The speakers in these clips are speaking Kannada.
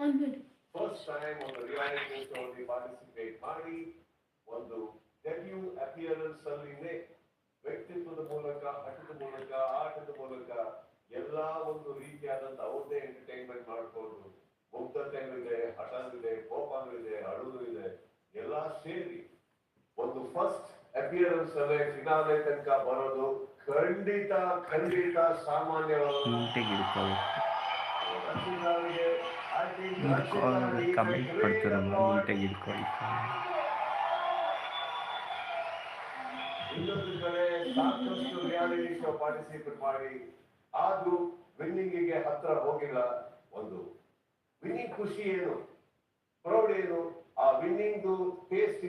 ಫಸ್ಟ್ ಟೈಮ್ ಒಂದು ರಿಯಾಲಿಟಿ ಶೋಗೆ ಪಾರ್ಟಿಸಿಪೇಟ್ ಮಾಡಿ ಒಂದು ಡೆಬ್ಯೂ ಅಪಿಯರೆನ್ಸ್ ಅಲ್ಲಿನೇ ವ್ಯಕ್ತಿತ್ವದ ಮೂಲಕ ಹಠದ ಮೂಲಕ ಆಟದ ಮೂಲಕ ಎಲ್ಲಾ ಒಂದು ರೀತಿಯಾದಂತ ಅವ್ರದೇ ಎಂಟರ್ಟೈನ್ಮೆಂಟ್ ಮಾಡ್ಕೊಂಡು ಮುಗ್ಧತೆನೂ ಇದೆ, ಹಠನೂ ಇದೆ, ಕೋಪನೂ ಇದೆ, ಅಳುನು ಇದೆ, ಎಲ್ಲಾ ಸೇರಿ ಒಂದು ಫಸ್ಟ್ ಅಪಿಯರೆನ್ಸ್ ಅಲ್ಲೇ ಫಿನಾಲೆ ತನಕ ಬರೋದು ಖಂಡಿತ ಖಂಡಿತ ಸಾಮಾನ್ಯವಾಗಿ ಕಮೆಂಟ್ ಕೊಡ್ತಾರಮ್ಮ, ನೀಟಾಗಿ ಇಟ್ಕೊಳ್ಳಿ. ಇನ್ನೊಂದು ಕಡೆ ಸಾಕಷ್ಟು ರಿಯಾಲಿಟಿ ಶೋ ಪಾರ್ಟಿಸಿಪೇಟ್ ಮಾಡಿ ಆದ್ರೂ ವಿನ್ನಿಂಗಿಗೆ ಹತ್ರ ಹೋಗಿಲ್ಲ. ಒಂದು ವಿನ್ನಿಂಗ್ ಖುಷಿ ಏನು, ಪ್ರೌಡ್ ಏನು, ಆ ವಿನ್ನಿಂಗ್ ಟೇಸ್ಟ್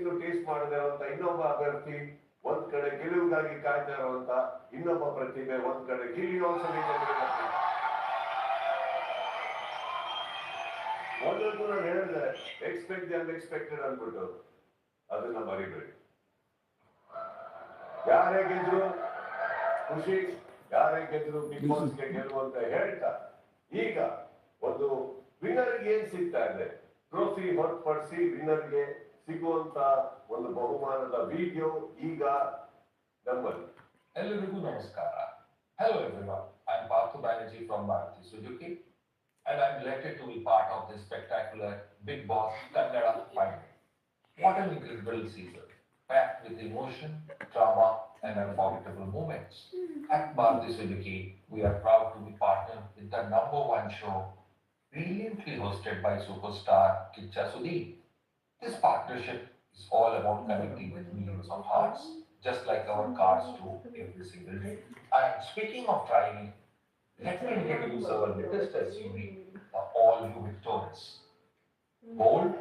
ಮಾಡದೇ ಇರುವಂತ ಇನ್ನೊಬ್ಬ ಅಭ್ಯರ್ಥಿ, ಒಂದ್ ಕಡೆ ಗೆಲುವಿಗಾಗಿ ಕಾಯ್ತಾ ಇರುವಂತ ಇನ್ನೊಬ್ಬ ಪ್ರತಿಭೆ, ಒಂದ್ ಕಡೆ ಗಿಲ್ಲಿಯೋ ಒಂದೊಂದು ನಾನು ಹೇಳಿದೆ ಎಕ್ಸ್ಪೆಕ್ಟ್ ದಿ ಅನ್ಎಕ್ಸ್ಪೆಕ್ಟೆಡ್ ಅಂದ್ಬಿಟ್ಟು ಅದನ್ನ ಮರಿಬೇಡಿ. ಯಾರೇ ಗೆದ್ರು ಖುಷಿ, ಯಾರೇ ಗೆದ್ರು ಬಿಗ್ ಬಾಸ್ಗೆ ಗೆಲ್ಲುವಂತ ಹೇಳ್ತಾ ಈಗ ಒಂದು ವಿನ್ನರ್ಗೆ ಏನ್ ಸಿಗ್ತಾ ಇದೆ, ಟ್ರೋಫಿ ಹೊರತುಪಡಿಸಿ ವಿನ್ನರ್ಗೆ ಸಿಗುವಂತ ಒಂದು ಬಹುಮಾನದ ವಿಡಿಯೋ ಈಗ ನಮ್ಮಲ್ಲಿ. ಎಲ್ಲರಿಗೂ ನಮಸ್ಕಾರ. Hello everyone, I'm Parthu Banerjee from Maruti Suzuki and I'm delighted to be part of this spectacular Big Boss Kannada final. What an incredible season, packed with emotion, drama and unforgettable moments. At Maruti Suzuki, we are proud to be partnered with the #1 show, brilliantly hosted by superstar Kicha Sudeep. This partnership is all about connecting with millions of hearts, just like our cars do every single day. And speaking of driving, let me introduce our latest SUV, the all-new Victoris. Bold,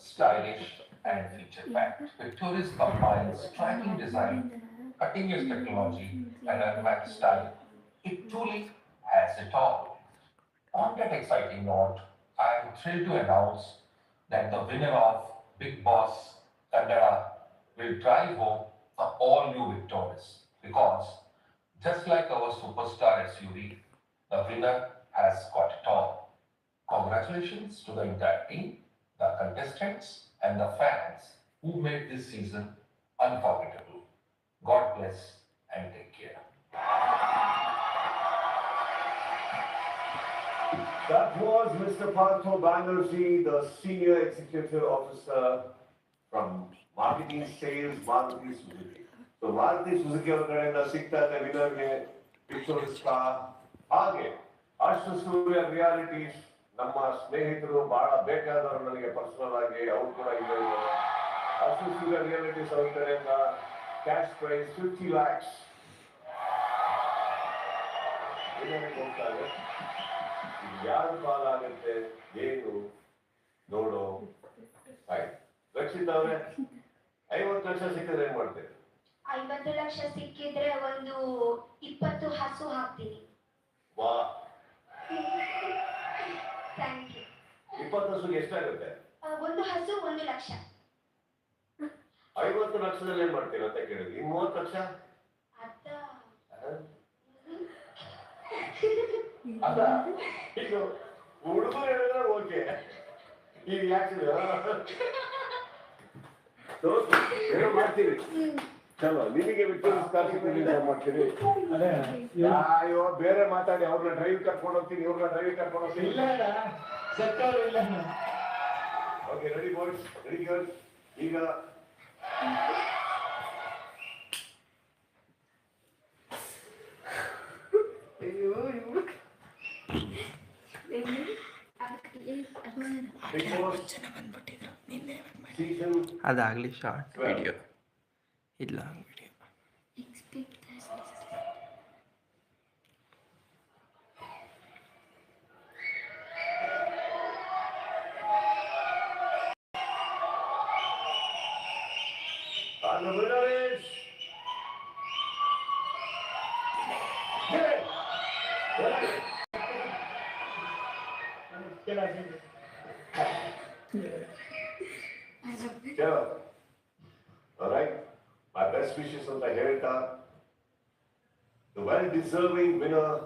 stylish, and feature-packed, Victoris combines striking design, cutting-edge technology, and unmatched style. It truly has it all. On that exciting note, I am thrilled to announce that the winner of Big Boss Kannada will drive home the all-new Victoris, because just like our superstar SUV, the winner has got it all. Congratulations to the entire team, the contestants, and the fans who made this season unforgettable. God bless and take care. That was Mr. Partho Banerjee, the Senior Executive Officer from Marketing Sales, Maruti Suzuki. So Maruti Suzuki ಅವರ ಕಡೆಯಿಂದ ಸಿಗ್ತಾ ಇದೆ ವಿನ್ನರ್ಗೆ Victoris car. ಹಾಗೆ ಅಷ್ಟು ಸೂರ್ಯ ರಿಯಾಲಿಟೀಸ್ ನಮ್ಮ ಸ್ನೇಹಿತರು ಬಹಳ ಬೇಕಾದವರು ನನಗೆ ಪರ್ಸನಲ್ ಆಗಿ ಅವ್ರು ಕೂಡ ಇದ್ದಾರೆ. ಅಷ್ಟು ಸೂರ್ಯ ರಿಯಾಲಿಟೀಸ್ ಅವ್ರ ಕಡೆಯಿಂದ ಕ್ಯಾಶ್ ಪ್ರೈಸ್ 50 lakhs ಹೋಗ್ತಾ ಇದೆ. ಯಾರು ಪಾಲಾಗುತ್ತೆ ಏನು ನೋಡೋ. ರಕ್ಷಿತ್ ಅವರೇ, 50 ಲಕ್ಷ ಸಿಕ್ಕಿದ್ರೆ ಏನ್ ಮಾಡ್ತೇವೆ? 50 ಲಕ್ಷ ಸಿಕ್ಕಿದ್ರೆ ಒಂದು 20 ಹಸು ಹಾಕ್ತೀನಿ. ವಾ, ಥ್ಯಾಂಕ್ ಯು. 20 ಹಸುಗೆ ಎಷ್ಟಾಗುತ್ತೆ? ಒಂದು ಹಸು 1 ಲಕ್ಷ. 50 ಲಕ್ಷದಲ್ಲಿ ಏನ್ ಮಾಡ್ತೀರಾ ಅಂತ ಕೇಳಿದ್ವಿ. 30 ಲಕ್ಷ ಅಲ್ಲ, ಇದು ಹುಡುಗರು ಹೇಳಿದ್ರೆ ಓಕೆ, ಈ ರಿಯಾಕ್ಷನ್ ಏನೋ ಮಾಡ್ತೀವಿ. ಚಲೋ, ನಿಮಗೆ ವಿಕ್ಟೋರಿಯಸ್ ಕಾರ್ ಸಿಕ್ಕಿದ್ರೆ ಮಾಡ್ತೀರಿ. ಅಯ್ಯೋ, ಬೇರೆ ಮಾತಾಡಿ ಅವ್ರನ್ನ ಡ್ರೈವ್ ಕರ್ಕೊಂಡು ಹೋಗ್ತೀನಿ, ಇವ್ರನ್ನ ಡ್ರೈವ್ ಕರ್ಕೊಂಡು ಹೋಗ್ತೀನಿ. Okay, ready boys, ready girls. ಈಗ ಅದಾಗಲಿ ಶಾರ್ಟ್ ವಿಡಿಯೋ, ಇಲ್ಲ video. the winner is Sure. All right. My best wishes on the Herita. The well-deserving winner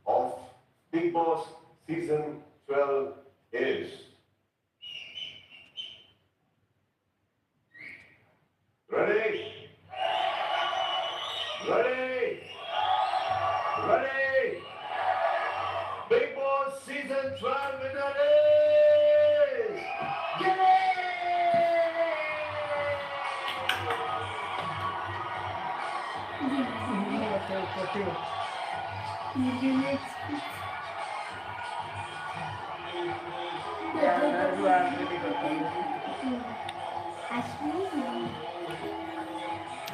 of Big Boss Season 12 is Ready? Ready? Ready? Big Boss Season 12 winner is...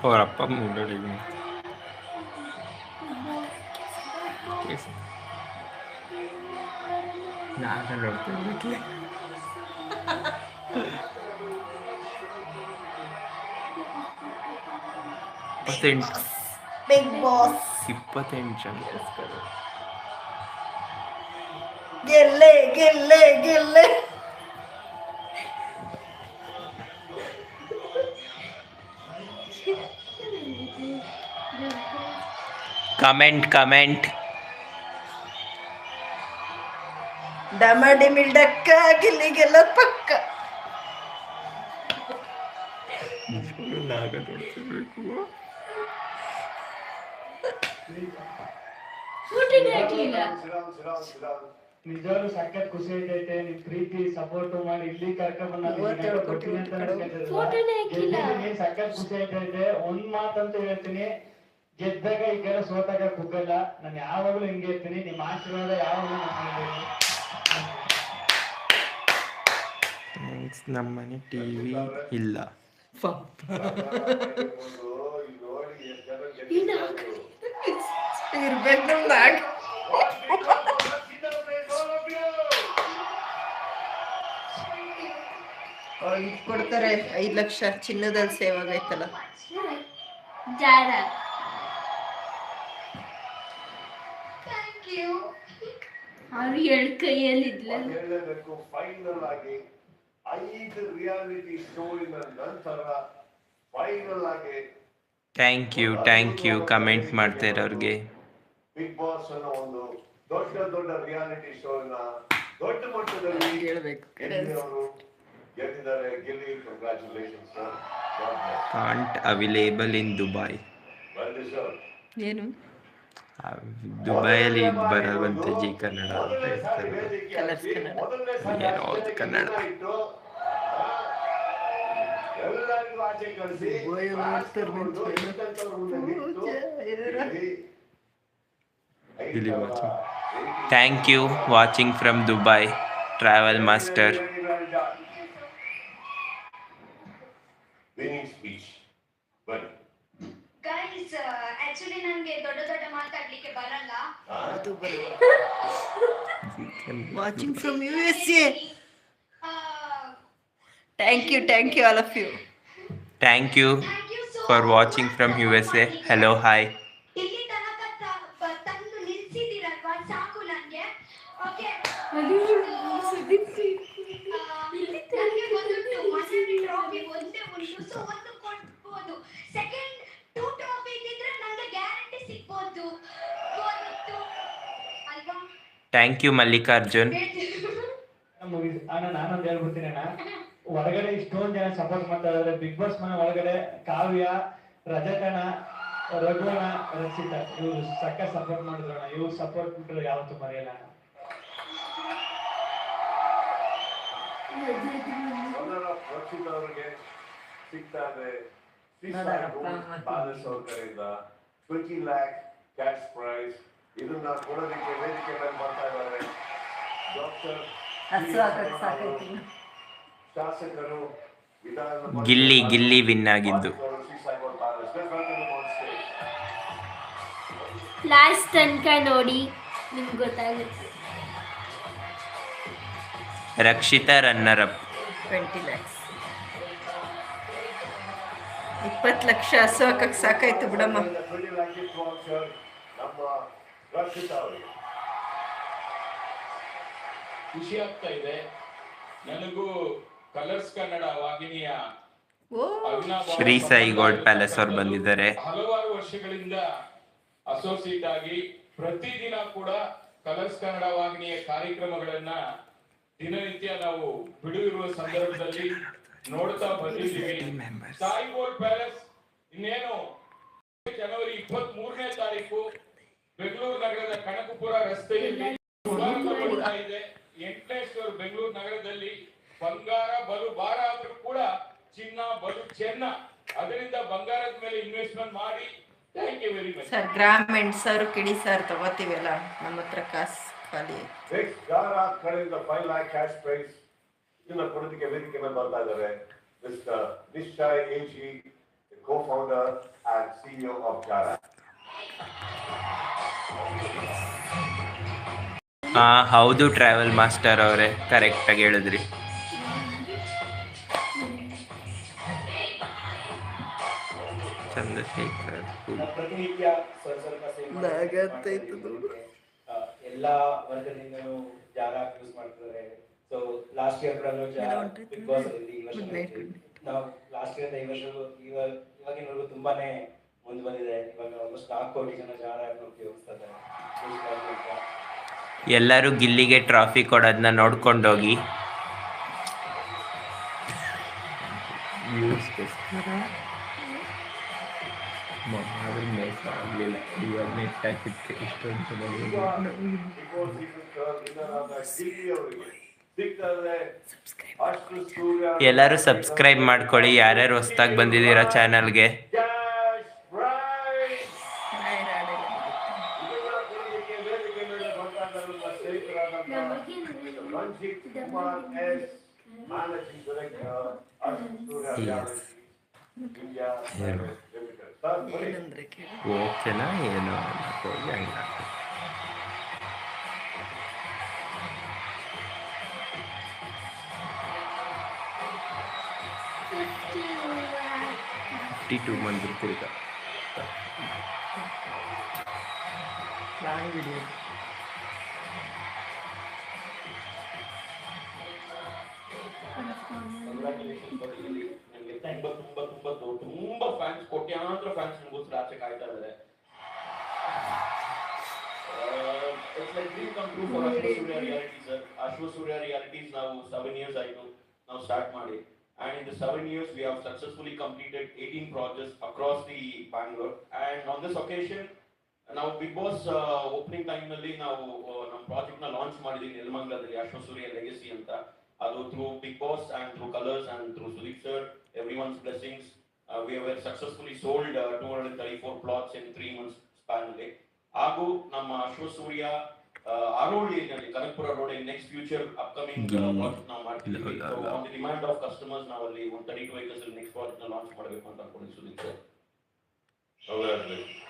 ಅವ್ರ ಅಪ್ಪ ನೋಡಿ ನಾನು ನೋಡ್ತಿರ್ಬೇಕಲೆ ಬಿಗ್ ಬಾಸ್ 28 ಜನಕ್ಕೋಸ್ಕರ ಗೆಲ್ಲೆ ಗೆಲ್ಲೆ ಗೆಲ್ಲೆ. ಕಮೆಂಟ್ ಡಮಡಿಮಿಲ್ ಡಕ್ಕ ಗೆಲ್ಲಿಗೆಲ್ಲ ಪಕ್ಕ. ನಾಗ ನೋಡ್ತಿರ್ಬೇಕು. ನಿಜವಾಗ್ಲೂ ಸಖತ್ ಖುಷಿ ಐತೈತೆ. ನಿಮ್ ಪ್ರೀತಿ ಸಪೋರ್ಟ್ ಮಾಡಿ ಇಲ್ಲಿ ಕರ್ಕೊಂಡ್ ಸಖತ್ ಖುಷಿ ಐತೈತೆ. ಒಂದ್ ಮಾತಂತ ಹೇಳ್ತೀನಿ, ಗೆದ್ದಾಗ ಈ ಕೆಲ ಸೋತಾಗ ಕುಗ್ಗಲ್ಲ. ನಾನು ಯಾವಾಗ್ಲೂ ಹಿಂಗೆ ಇರ್ತೀನಿ. ನಿಮ್ ಆಶೀರ್ವಾದ ಯಾವಾಗ್ಲೂ ನಮ್ಮನೆ ಟಿವಿ ಇಲ್ಲ. ಇರ್ಬೇಕು ನಮ್ದಾಗ. ಇದ್ ಕೊಡ್ತಾರೆ 5 ಲಕ್ಷ ಚಿನ್ನದಲ್ಲಿ ಸೇವ್ ಆಗೈತಲ್ಲ. Thank you. ಅವ್ರು ಎರಡು ಕೈಯಲ್ಲಿದ್ಲ. ಫೈನಲ್ ಆಗಿ 5 ರಿಯಾಲಿಟಿ ಶೋಯಿನ ನಂತರ ಫೈನಲ್ ಆಗಿ ಥ್ಯಾಂಕ್ ಯು ಕಮೆಂಟ್ ಮಾಡ್ತಾ ಇರೋರಿಗೆ. ಬಿಗ್ ಬಾಸ್ ಅನ್ನೋ ಒಂದು ದೊಡ್ಡ ರಿಯಾಲಿಟಿ ಶೋನ ದೊಡ್ಡ ಮಟ್ಟದಲ್ಲಿ ಹೇಳ್ಬೇಕು. ಅವರು ಗೆದ್ದಿದ್ದಾರೆ. ಗೆಲ್ಲಿ, congratulations sir. Can't available in Dubai. Well deserved. ಏನು ದುಬೈಯಲ್ಲಿ ಬರುವಂತೆ ಜಿ ಕನ್ನಡ ಅಂತ ಹೇಳ್ತಾರೆ. ಕಲರ್ಸ್ ಕನ್ನಡ. ಯಾವ್ದು ಕನ್ನಡ? ಎಲ್ಲರಿಗೂ ಆಚೆ ಕಳಿಸಿ thank you watching from Dubai travel master. Winning speech ಬನ್ನಿ. ಗೈಸ್, ಆಕ್ಚುಲಿ ನನಗೆ ದೊಡ್ಡ ಮಾತಾಡ್ಲಿಕ್ಕೆ ಬರಲ್ಲ. Watching from USA. Thank you all of you. Thank you for watching from USA. Hello hi. ಇಲ್ಲಿ ತನಕ ತಂದು ನಿಲ್ಸಿದ್ದೀರಲ್ವಾ, ಸಾಕು ನನಗೆ. ಓಕೆ, ನನಗೆ ಬಂದ್ಬಿಟ್ಟು ಮೊದಲನೇ ಟ್ರಾಫಿ ಒಂದೇ ಉಂಟು, ಸೊ ಒಂದು ಕೊಡ್ಬೋದು. ಸೆಕೆಂಡ್ 2 ಟ್ರಾಫಿ ಇದ್ದಿದ್ರೆ ನನಗೆ ಗ್ಯಾರಂಟಿ ಸಿಗ್ಬೋದು ಅಲ್ವಾ? Thank you Mallikarjun. ನಾನೊಂದು ಹೇಳ್ಬಿಡ್ತೀನಿ ಅಣ್ಣ. ಹೊರಗಡೆ ಇಷ್ಟೊಂದು ಜನ ಸಪೋರ್ಟ್ ಮಾಡ್ತಾ ಇದಾರೆ. ಬಿಗ್ ಬಾಸ್ ಮನೆ ಒಳಗಡೆ ಕಾವ್ಯ, ರಜತಣ್ಣ, ರಘುವಣ, ರಕ್ಷಿತಾ ಇವ್ರು ಸಕ್ಕ ಸಪೋರ್ಟ್ ಮಾಡಿದ್ರಣ್ಣ. ಇವ್ರು ಸಪೋರ್ಟ್ ಬಿಟ್ಟರೆ ಯಾವತ್ತೂ ಮರೆಯಲ್ಲ ಅಣ್ಣ. ರಕ್ಷಿತ್ ಅವರಿಗೆ ಸಿಗ್ತಾ ಇದೆ ಬಾಲಸ್ ಅವ್ರ ಕಡೆಯಿಂದ 20 lakh ಕ್ಯಾಶ್ ಪ್ರೈಸ್. ಇದನ್ನ ಕೊಡೋದಕ್ಕೆ ವೇದಿಕೆ ಮೇಲೆ ಬರ್ತಾ ಇದ್ದಾರೆ ಡಾಕ್ಟರ್ ಶಾಸಕರು, ಗಿಲ್ಲಿ ವಿನ್ ಆಗಿದ್ದು. ಲಾಸ್ಟ್ ತನಕ ನೋಡಿ ನಿಮ್ಗೆ ಗೊತ್ತಾಗುತ್ತೆ. Rakshita runner up. 20 lakhs. 20 lakh ಹಸು ಹಾಕಕ್ಕೆ ಸಾಕಾಯ್ತು ಬಿಡಮ್ಮ. ನಮ್ಮ ರಕ್ಷಿತಾ ಅವರಿಗೆ ಖುಷಿ ಆಗ್ತಾ ಇದೆ. ನನಗೂ ಕಲರ್ಸ್ ಕನ್ನಡ ವಾಹಿನಿಯ ಶ್ರೀ ಸಾಯಿ ಗೋಲ್ಡ್ ಪ್ಯಾಲೇಸ್ ಅವ್ರು ಬಂದಿದ್ದಾರೆ. ಹಲವಾರು ವರ್ಷಗಳಿಂದ ಅಸೋಸಿಯೇಟ್ ಆಗಿ ಪ್ರತಿದಿನ ಕೂಡ ಕಲರ್ಸ್ ಕನ್ನಡ ವಾಹಿನಿಯ ಕಾರ್ಯಕ್ರಮಗಳನ್ನ ದಿನನಿತ್ಯ ನಾವು ಬಿಡುವಿರುವ ಸಂದರ್ಭದಲ್ಲಿ ನೋಡ್ತಾ ಬಂದಿದ್ದೀವಿ. ಸಾಯಿ ಗೋಲ್ಡ್ ಪ್ಯಾಲೇಸ್ ಇನ್ನೇನು ಜನವರಿ 23ನೇ ತಾರೀಕು ಬೆಂಗಳೂರು ನಗರದ ಕನಕಪುರ ರಸ್ತೆಯಲ್ಲಿ ಶುಭಾರಂಭಗೊಳ್ತಾ ಇದೆ. 8ನೇ ಫ್ಲೋರ್ ಬೆಂಗಳೂರು ನಗರದಲ್ಲಿ ಬಂಗಾರ ಬಲು ಭಾರ ಆದ್ರೂ ಕೂಡ ಚಿನ್ನ ಬಲು ಚೆನ್ನ. ಅದರಿಂದ ಬಂಗಾರದ ಮೇಲೆ ಇನ್ವೆಸ್ಟ್ಮೆಂಟ್ ಮಾಡಿ. Thank you very much sir. Gram 8,000 ಕಿಡಿ ಸರ್ ತಗೋತೀವಲ್ಲ, ನಮ್ಮ ಹತ್ರ ಕಾಸು ಖಾಲಿ. ನೆಕ್ಸ್ಟ್ ಗಾರಾ ಕಡೆಯಿಂದ 5 lakh ಕ್ಯಾಶ್ ಪ್ರೈಸ್ ಇದನ್ನ ಕೊಡೋದಕ್ಕೆ ವೇದಿಕೆ ಮೇಲೆ ಬರ್ತಾ ಇದ್ದಾರೆ mister Nishchay AG, co-founder and CEO of Gara. ಹೌದು ಟ್ರಾವೆಲ್ ಮಾಸ್ಟರ್ ಅವರೇ, ಕರೆಕ್ಟಾಗಿ ಹೇಳಿದ್ರಿ. ಚಂದ್ರಶೇಖರ್ ಪ್ರತಿನಿತ್ಯ ಸ್ವಲ್ಪ ಎಲ್ಲ ವರ್ಗದಿಂದನೂ ಜಾರ ಯೂಸ್ ಮಾಡ್ತಿದ್ದಾರೆ. ಸೊ ಲಾಸ್ಟ್ ಇಯರ್ ಕೂಡ ಬಿಗ್ ಬಾಸ್ ನಾವು ಲಾಸ್ಟ್ ಇಯರ್ ಈ ವರ್ಷ ಇವಾಗಿನವರೆಗೂ ತುಂಬಾನೇ ಮುಂದೆ ಬಂದಿದೆ. ಇವಾಗ ಆಲ್ಮೋಸ್ಟ್ 4 ಕೋಟಿ ಜನ ಜಾರ ಉಪಯೋಗಿಸ್ತಾ ಇದ್ದಾರೆ. ಎಲ್ಲರೂ ಗಿಲ್ಲಿಗೆ ಟ್ರಾಫಿ ಕೊಡೋದನ್ನ ನೋಡ್ಕೊಂಡೋಗಿ. ಎಲ್ಲರೂ ಸಬ್ಸ್ಕ್ರೈಬ್ ಮಾಡ್ಕೊಳ್ಳಿ, ಯಾರ್ಯಾರು ಹೊಸ್ದಾಗಿ ಬಂದಿದ್ದೀರಾ ಚಾನಲ್ಗೆ. ಓಕೆನಾ ಏನೋ ಹೋಗಿ ಹಂಗ $52 ಮಂದಿ ತಿರ್ಗ ತುಂಬಾ ಫ್ಯಾನ್ಸ್, ಕೋಟ್ಯಾಂತರ ಫ್ಯಾನ್ಸ್ ನಮಗೋಸ್ಕರ ಆಚೆ ಕಾಯ್ತಾ ಇದ್ದಾರೆ. It's like dream come true for Ashwa Surya Reality, sir. Ashwa Surya Realities now 7 years ಆಯ್ತು ನಾವು ಸ್ಟಾರ್ಟ್ ಮಾಡಿ. And in the 7 years we have successfully completed 18 projects across the Bangalore. And on this occasion ನಾವು ಬಿಗ್ ಬಾಸ್ ಓಪನಿಂಗ್ ಟೈಮ್ ನಲ್ಲಿ ನಾವು ನಮ್ಮ ಪ್ರಾಜೆಕ್ಟ್ ನ ಲಾಂಚ್ ಮಾಡಿದೀವಿ ನೆಲಮಂಗಲದಲ್ಲಿ, ಅಶ್ವ ಸೂರ್ಯ ಲೆಗಸಿ ಅಂತ. ಅದು through Bigg Boss and through Colors and through Sudeep sir, everyone's blessings, we have successfully sold 234 plots in 3 months span ಅಲ್ಲಿ. ಹಾಗೂ ನಮ್ಮ ಅಶ್ವ ಸೂರ್ಯ ಆರೋಳಿಯಲ್ಲಿ Kanakapura road in next future upcoming project ನಾವು ಮಾಡ್ತಿದ್ದೀವಿ. On the demand of customers ನಾವು ಅಲ್ಲಿ 132 acres ಅಲ್ಲಿ ನೆಕ್ಸ್ಟ್ ಪ್ರಾಜೆಕ್ಟ್ ನ ಲಾಂಚ್ ಮಾಡಬೇಕು ಅಂತ ಅನ್ಕೊಂಡಿದ್ದೀವಿ Sudeep sir.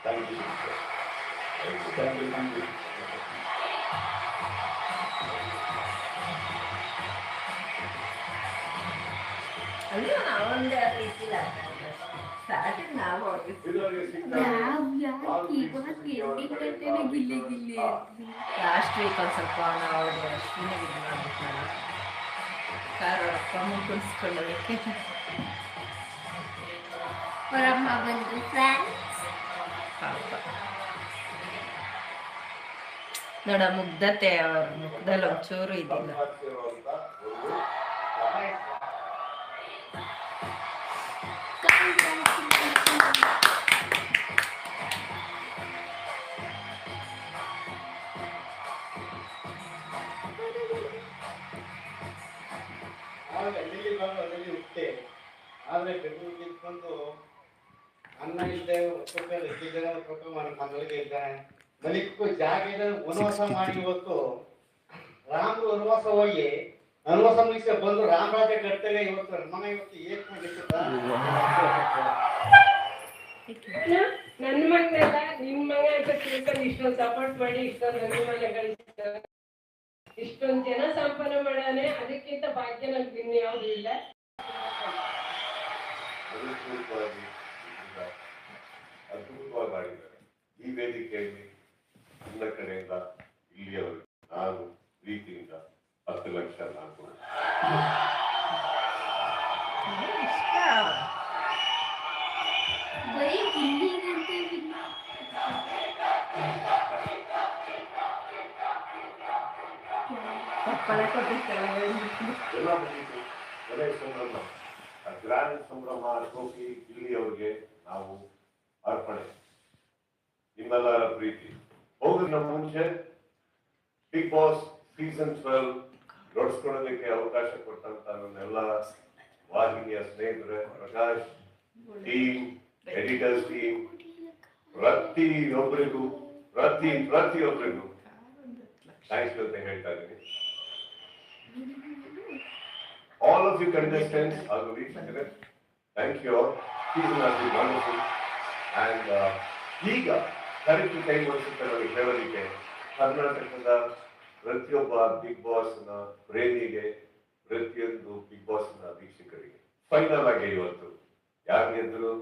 Thank you sir. Thank you. ಅಯ್ಯೋ ನಾವೊಂದೇ ಇಟ್ಟಿಲ್ಲ ಸ್ಟಾರ್ಟಿಂಗ್ ನಾವು ಗಿಲ್ಲಿ ಗಿಲ್ಲಿ ಲಾಸ್ಟ್ ವೀಕ್ ಒಂದು ಸ್ವಲ್ಪ ನಾವು ಅಶ್ವಿನಿ ಇದು ಮಾಡ್ಬಿಟ್ಟು ನಾನು ಕಾರ್ ಅಪ್ಪ ಅಮ್ಮ ಕುಣಿಸ್ಕೊಳ್ಳೋದಕ್ಕೆ ಅವರಮ್ಮ ಬಂದು ಫ್ರೆಂಡ್ಸ್ ಪಾಪ ನೋಡ ಮುಗ್ಧತೆ ಅವ್ರ ಮುಖದಲ್ಲಿ ಒಂಚೂರು ಇದಿಲ್ಲ. ಹುಟ್ಟೆ ಆದ್ರೆ ಬೆಂಗಳೂರಿಗೆ ಇಟ್ಕೊಂಡು ಅನ್ನ ಇಲ್ಲದೆ ಮಗಳಿಗೆ ಇದ್ದಾನೆ ಮಲಿಕ್ಕೂ ಜಾಗ ಇದೆ. ವನವಾಸ ಮಾಡಿ ಇವತ್ತು ರಾಮರು ವನವಾಸ ಹೋಗಿ ವನವಾಸ ಮುಗಿಸಿ ಬಂದು ರಾಮರಾಜ ಕರ್ತವ್ಯ ಇವತ್ತು ಮನೆ ಇವತ್ತು ಏನ್ ನನ್ನ ಮಗನೆಲ್ಲ ನಿಮ್ ಮಗ ಅಂತ ತಿಳ್ಕೊಂಡು ಇಷ್ಟೊಂದು ಸಪೋರ್ಟ್ ಮಾಡಿ ಇಷ್ಟೊಂದು ನನ್ನ ಮನೆ ಗಳಿಸಿದ್ದಾರೆ. ಇಷ್ಟೊಂದು ಜನ ಸಂಪಾದನೆ ಮಾಡಾನೆ, ಅದಕ್ಕಿಂತ ಭಾಗ್ಯ ನನ್ಗೆ ಇನ್ಯಾವುದೂ ಇಲ್ಲ. ಅದ್ಭುತವಾಗಿ ಮಾಡಿದ್ದಾರೆ ಈ ವೇದಿಕೆಯಲ್ಲಿ. ನನ್ನ ಕಡೆಯಿಂದ ಇಲ್ಲಿಯವರು ನಾನು ಪ್ರೀತಿಯಿಂದ 10 ಲಕ್ಷ ನಾನು ಬರೀ ಗಿಲ್ಲಿಗಂತೆ ಪಪ್ಪಳ ಕೊಟ್ಟಿರ್ತಾರೆ ಎಲ್ಲ ಬಂದಿದ್ದು ಒಳ್ಳೆಯ ಸಂಭ್ರಮ. ಗ್ರ್ಯಾಂಡ್ ಸಂಭ್ರಮ ಟ್ರೋಫಿ ಇಲ್ಲಿ ಅವ್ರಿಗೆ ನಾವು ಅರ್ಪಣೆ. ನಿಮ್ಮೆಲ್ಲರ ಪ್ರೀತಿ. ಹೋಗೋದ್ರ ಮುಂಚೆ ಬಿಗ್ ಬಾಸ್ ಸೀಸನ್ 12 ನೋಡ್ಸ್ಕೊಳ್ಳೋದಕ್ಕೆ ಅವಕಾಶ ಕೊಟ್ಟಂತ ನನ್ನೆಲ್ಲ ವಾಹಿನಿಯ ಸ್ನೇಹಿತರೆ, ಪ್ರಕಾಶ್ ಟೀಮ್, ಎಡಿಟರ್ಸ್ ಟೀಮ್, ಪ್ರತಿಯೊಬ್ಬರಿಗೂ ಥ್ಯಾಂಕ್ಸ್ ಅಂತ ಹೇಳ್ತಾ ಇದ್ದೀನಿ. All of you contestants are ವೀಕ್ಷಕರೇ, thank you all. Season has been wonderful. And ಈಗ ಕರೆಕ್ಟ್ ಟೈಮ್ ಅನ್ಸುತ್ತೆ ನನಗೆ ಹೇಳಲಿಕ್ಕೆ, ಕರ್ನಾಟಕದ ಪ್ರತಿಯೊಬ್ಬ ಬಿಗ್ ಬಾಸ್ ನ ಪ್ರೇಮಿಗೆ, ಪ್ರತಿಯೊಂದು ಬಿಗ್ ಬಾಸ್ ನ ವೀಕ್ಷಕರಿಗೆ ಫೈನಲ್ ಆಗಿ ಇವತ್ತು ಯಾರು ಗೆದ್ರು,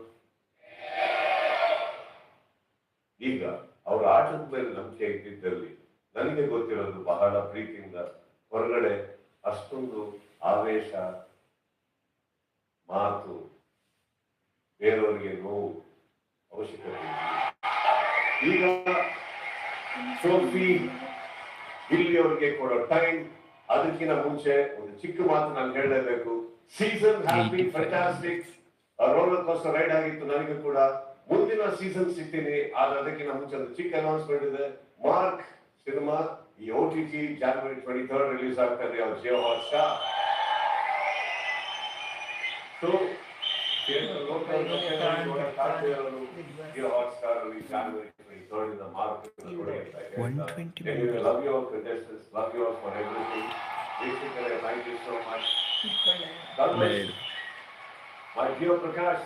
ಈಗ ಅವರ ಆಟದ ಮೇಲೆ ನಂಬಿಕೆ ಇದ್ದಿದ್ದಲ್ಲಿ ನನಗೆ ಗೊತ್ತಿರೋದು ಬಹಳ ಪ್ರೀತಿಯಿಂದ ಹೊರಗಡೆ ಅಷ್ಟೊಂದು ಆವೇಶ, ಮಾತು, ಬೇರೆಯವರಿಗೆ ನೋವು ಅವಶ್ಯಕತೆ. ಈಗ ಟ್ರೋಫಿ ಇಲ್ಲಿಯವರಿಗೆ ಕೊಡೋ ಟೈಮ್, ಅದಕ್ಕಿಂತ ಮುಂಚೆ ಒಂದು ಚಿಕ್ಕ ಮಾತು ನಾನು ಹೇಳಲೇಬೇಕು. Season has been fantastic, roller coaster ride ಆಗಿತ್ತು ನನಗೆ ಕೂಡ. ಮುಂದಿನ ಸೀಸನ್ ಸಿಗ್ತೀನಿ, ಆದ್ರೆ ಅದಕ್ಕಿಂತ ಮುಂಚೆ ಒಂದು ಚಿಕ್ಕ ಅನೌನ್ಸ್ಮೆಂಟ್ ಇದೆ. ಮಾರ್ಕ್ ಸಿನಿಮಾ ಈ OTT January 23rd ರಿಲೀಸ್ ಆಗ್ತಾ ಇದೆ ಅವ್ರ Jio Hotstar. So Jio Hotstar ಅಲ್ಲಿ January 23rd ಇಂದ ಮಾರ್ಕ್ ನೋಡಿ ಅಂತ ಇದೆ. Love you all contestants, love you all for everything. ವೀಕ್ಷಕರೇ, thank you so much. My dear Prakash,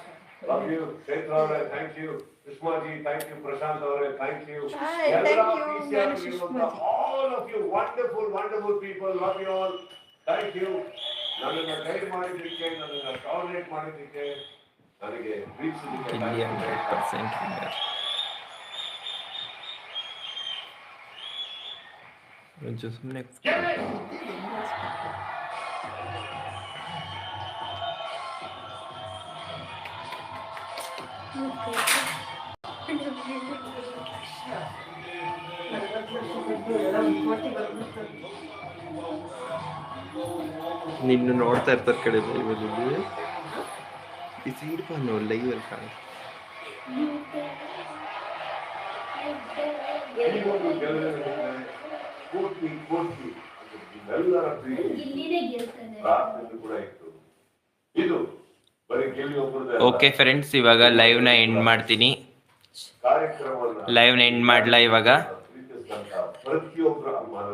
love you. Kshetra avare, thank you. Sushmaji, thank you. Prashant avare, thank you. All of you wonderful people, love you all. Thank you. ನನ್ನನ್ನು ಗೈಡ್ ಮಾಡಿದ್ದಕ್ಕೆ, ನನ್ನನ್ನು ಟಾಲರೇಟ್ ಮಾಡಿದ್ದಕ್ಕೆ, ನನಗೆ ಪ್ರೀತಿಸಿದ್ದಕ್ಕೆ ಸುಮ್ಮನೆ ನಿನ್ನ ನೋಡ್ತಾ ಇರ್ತಾರೆ ಕಡೆ ಲೈವಲ್ಲಿ ಈ ಸೀಡ್ ಬಂದು ಲೈವಲ್ಲಿ ಕಾಣ. ಎಲ್ಲರ ಪ್ರಾರ್ಥನೆ ಕೂಡ ಇತ್ತು. ಇದು ಬರೀ ಗೆಲ್ಲಿ ಒಬ್ಬರದೇ. ಓಕೆ ಫ್ರೆಂಡ್ಸ್, ಇವಾಗ ಲೈವ್ನ ಎಂಡ್ ಮಾಡ್ತೀನಿ. ಲೈವ್ನ ಎಂಡ್ ಮಾಡ್ಲಾ ಇವಾಗ? ಪ್ರತಿಯೊಬ್ಬರ ಅಭಿಮಾನ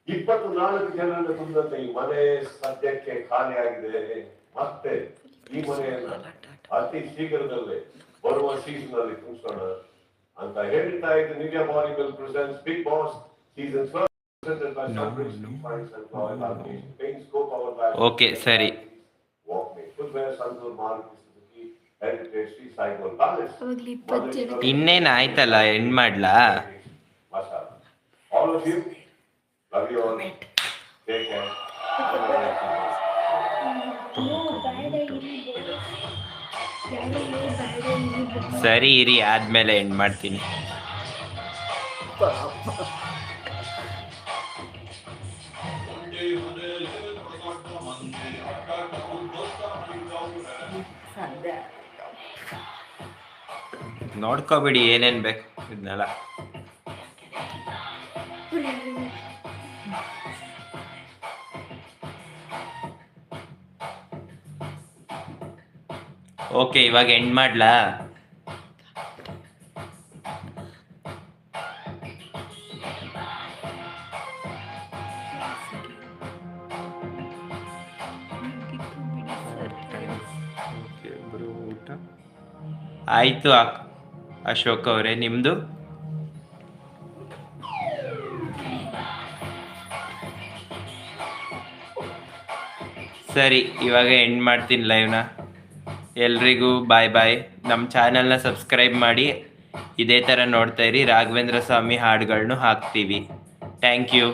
24 ಜನರನ್ನು ತುಂಬಿದಂತ ಈ ಮನೆ ಸದ್ಯಕ್ಕೆ ಖಾಲಿ ಆಗಿದೆ. ಮತ್ತೆ ಈ ಮನೆಯನ್ನ ಅತಿ ಶೀಘ್ರದಲ್ಲೇ ಬರುವ ಸೀಸನ್ ಅಲ್ಲಿ ತುಂಬಿಸೋಣ ಅಂತ ಹೇಳ್ತಾ ಇದ್ದು, ನಿಜ Bollywood presents Bigg Boss season 12 presented by Sunbridge Finance and Royal Allocation. Paint scope powered by okay ಸರಿ. Walkway. Footwear, Sundur, Maruti Suzuki, Heritage, Sri Sai Gold Palace. ಇನ್ನೇನು ಆಯ್ತಲ್ಲ, ಎಂಡ್ ಮಾಡ್ಲಾ? Masala. All of you, love you all. Take care. ಸರಿ ಇರಿ, ಆದ್ಮೇಲೆ ಎಂಡ್ ಮಾಡ್ತೀನಿ. ನೋಡ್ಕೋಬಿಡಿ ಏನೇನ್ ಬೇಕು ಇದನ್ನೆಲ್ಲ. ಓಕೆ, ಇವಾಗ ಎಂಡ್ ಮಾಡ್ಲಾ? ಊಟ ಆಯ್ತು ಅಶೋಕ್ ಅವರೇ, ನಿಮ್ದು? ಸರಿ, ಇವಾಗ ಎಂಡ್ ಮಾಡ್ತೀನಿ ಲೈವ್ನ. ಎಲ್ರಿಗೂ ಬಾಯ್ ಬಾಯ್. ನಮ್ಮ ಚಾನಲ್ನ ಸಬ್ಸ್ಕ್ರೈಬ್ ಮಾಡಿ ಇದೇ ಥರ ನೋಡ್ತಾ ಇರಿ. ರಾಘವೇಂದ್ರ ಸ್ವಾಮಿ ಹಾಡುಗಳನ್ನು ಹಾಕ್ತೀವಿ. Thank you.